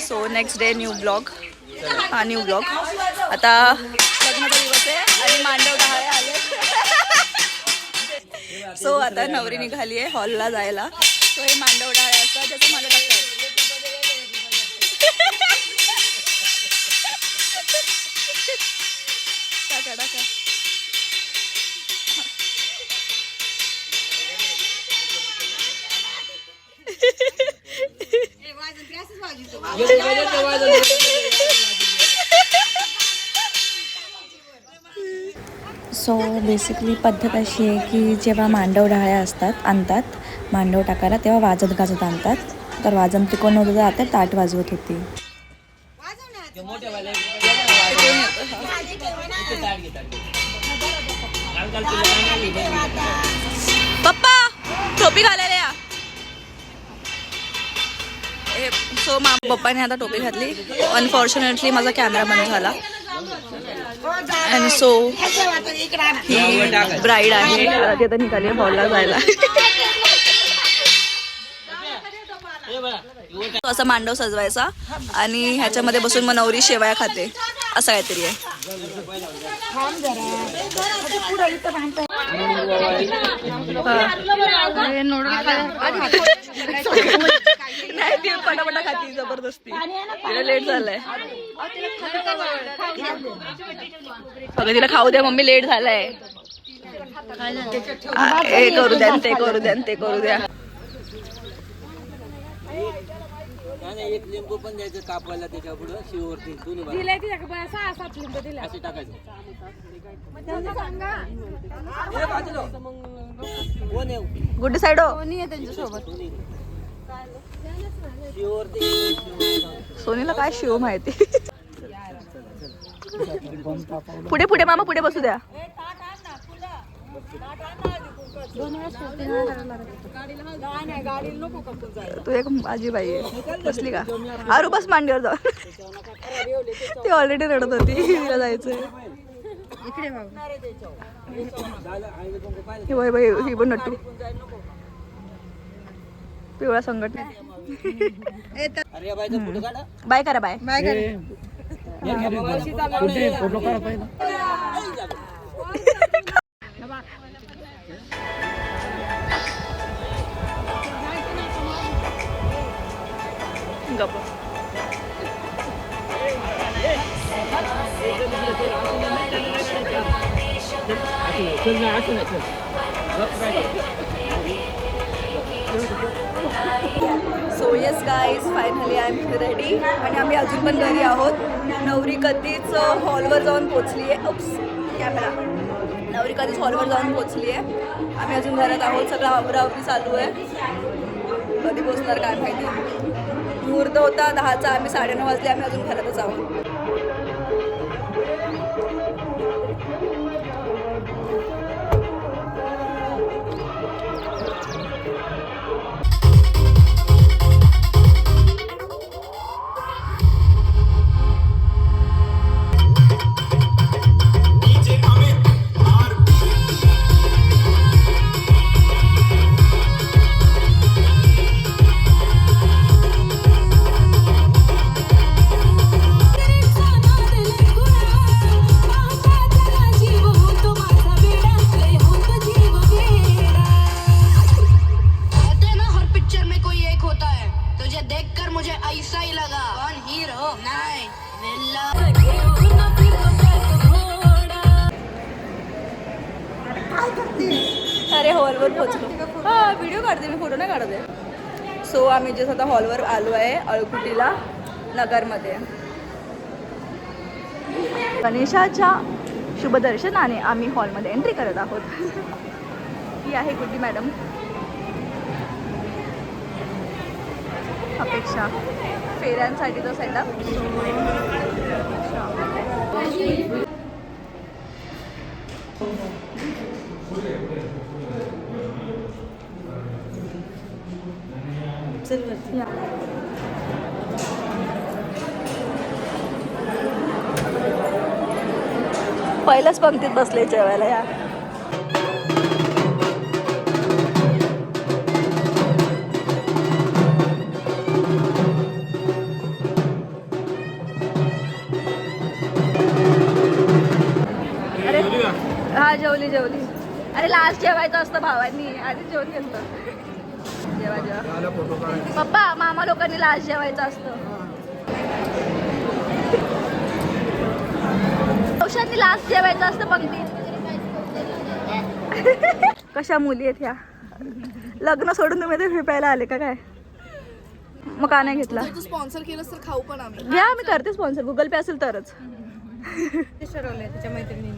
So next day new blog. हा new blog. आता लग्नाचा दिवस आहे आणि मांडव डहाळे आले. सो आता नवरी निघाली आहे हॉलला जायला. सो हे मांडव डहाळे असतात ज्याचं मला टाकतात. टाका टाका. सो बेसिकली पद्धत अशी आहे की जेव्हा मांडव डहाळ्या आणतात मांडव टाकायला तेव्हा वाजत गाजत आणतात. तर वाजंत्री कोण होतं तर आता ताट वाजवत होती. पप्पा टोपी घालायला या. सो पप्पाने आता टोपी घातली. अनफॉर्च्युनेटली माझा कॅमेरा बंद झाला. आणि सो ही ब्राईड आहे. ती आता निघाली हॉलला जायला. असा मांडव सजवायचा आणि ह्याच्यामध्ये बसून मग नवरी शेवया खाते असं काहीतरी आहे. नाही ती पटापटा खाती जबरदस्ती. तिला लेट झालाय. बघा तिला खाऊ द्या मम्मी लेट झालाय. हे करू द्या ते करू द्या ते करू द्या. एक लिंबू पण द्यायचं कापायला त्याच्या पुढे शिववरती टाकायचं. गुड्डी साईड सोनीला काय शिव माहिती. पुढे पुढे मामा पुढे बसू द्या. तू एक माझी बाई आहे बसली का. आरू बस मांडीवर जाऊ. ती ऑलरेडी रडत होती तिला जायचंय. ही बाई ही पण नट्टू पिवळा संकट. बाय करा बाय बाय करा. So yes guys finally I am ready. आणि आम्ही अजून पण घरी आहोत. नवरी कधीच हॉलवर जाऊन पोचली आहे. कॅमेरा नवरी कधीच हॉलवर जाऊन पोचली आहे. आम्ही अजून घरात आहोत. सगळं आवरावरी चालू आहे. कधी पोचणार काय माहिती. मुहूर्त होता 10चा. आम्ही 9:30 वाजले. आम्ही अजून घरातच आहोत. अरे हॉलवर पोचलो. हा व्हिडिओ काढते मी फोटो नाही काढते. सो आम्ही जसं आता हॉलवर आलो आहे अळकुटीला नगरमध्ये. गणेशाच्या शुभदर्शनाने आम्ही हॉलमध्ये एंट्री करत आहोत. ही आहे गुड्डी मॅडम. अपेक्षा फेऱ्यांसाठी तो सेटअप. पहिल्याच पंक्तीत बसले जेवायला या. हा जेवली जेवली. अरे लास्ट जेवायचं असतं भावांनी, आधी जेवण घेतलं. जेवा जेवा पप्पा, मामा लोकांनी लास्ट जेवायचं असतं. औषधांनी लास्ट जेवायचं असतं पंक्तीत. कशा मुली आहेत ह्या. लग्न सोडून तुम्ही ते फिरायला आले का काय? मग का नाही घेतला? तू स्पॉन्सर केलंस तर खाऊ पण आम्ही. घ्या, मी करते स्पॉन्सर. गुगल पे असेल तरच. ठरवलंय त्याच्या मैत्रिणींनी.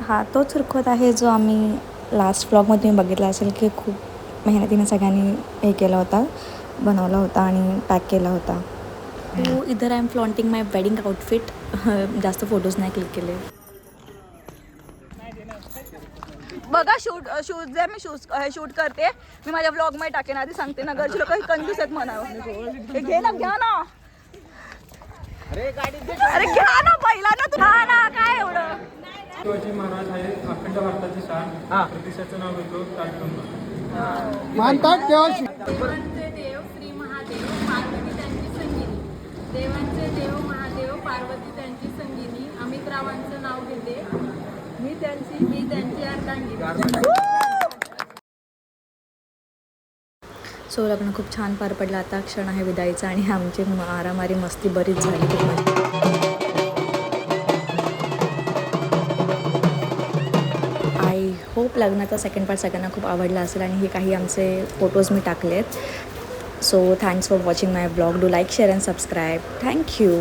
हा तोच रुखवत आहे जो आम्ही लास्ट व्लॉगमध्ये बघितला असेल की खूप मेहनतीने सगळ्यांनी हे केला होता, बनवला होता आणि पॅक केला होता. तो इधर I am flaunting my wedding outfit. जास्त फोटोज नाही क्लिक केले. बघा शूट जे मी शूट करते, मी माझ्या ब्लॉग मध्ये टाकेन. आधी सांगते ना, घरचे लोक कंजूस आहेत म्हणावं. हे घे ना, घ्या ना. अरे घ्या ना पहिला ना, तू ना काय एवढं. शिवाजी महाराज आहे अखंड भारताची शान. प्रतिष्ठाचं नाव घेतो ताजगंगा. मानतात तेव्हा देवांचे देव श्री महादेव पार्वती त्यांची संगिनी. देवांचे देव महादेव पार्वती त्यांची संगिनी. अमितरावांचं नाव घेते. मी त्यांची अर्धांगिनी. सो लग्न खूप छान पार पडलं. आता क्षण आहे विदाईचा आणि आमची मारामारी मस्ती बरीच झाली. खूप मजा. आय होप लग्नाचा सेकंड पार्ट सगळ्यांना खूप आवडला असेल आणि हे काही आमचे फोटोज मी टाकले आहेत. So thanks for watching my blog. Do like share and subscribe. Thank you.